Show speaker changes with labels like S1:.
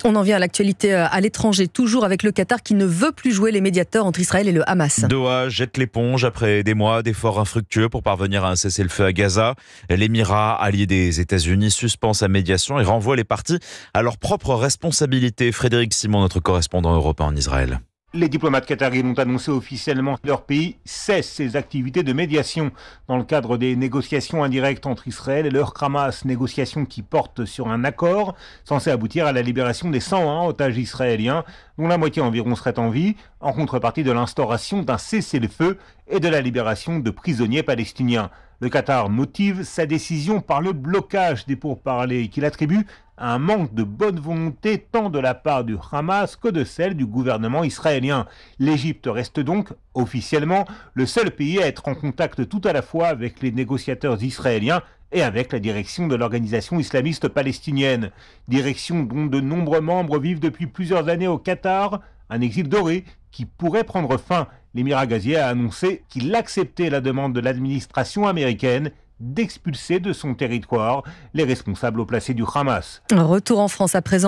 S1: On en vient à l'actualité à l'étranger, toujours avec le Qatar qui ne veut plus jouer les médiateurs entre Israël et le Hamas.
S2: Doha jette l'éponge après des mois d'efforts infructueux pour parvenir à un cessez-le-feu à Gaza. L'Émirat, allié des États-Unis, suspend sa médiation et renvoie les parties à leurs propres responsabilités. Frédéric Simon, notre correspondant européen en Israël.
S3: Les diplomates qataris ont annoncé officiellement que leur pays cesse ses activités de médiation dans le cadre des négociations indirectes entre Israël et le Hamas, négociations qui portent sur un accord censé aboutir à la libération des 101 otages israéliens, dont la moitié environ serait en vie, en contrepartie de l'instauration d'un cessez-le-feu et de la libération de prisonniers palestiniens. Le Qatar motive sa décision par le blocage des pourparlers qu'il attribue à un manque de bonne volonté tant de la part du Hamas que de celle du gouvernement israélien. L'Égypte reste donc officiellement le seul pays à être en contact tout à la fois avec les négociateurs israéliens et avec la direction de l'organisation islamiste palestinienne. Direction dont de nombreux membres vivent depuis plusieurs années au Qatar, un exil doré qui pourrait prendre fin. L'émirat gazier a annoncé qu'il acceptait la demande de l'administration américaine d'expulser de son territoire les responsables au placé du Hamas.
S1: Retour en France à présent.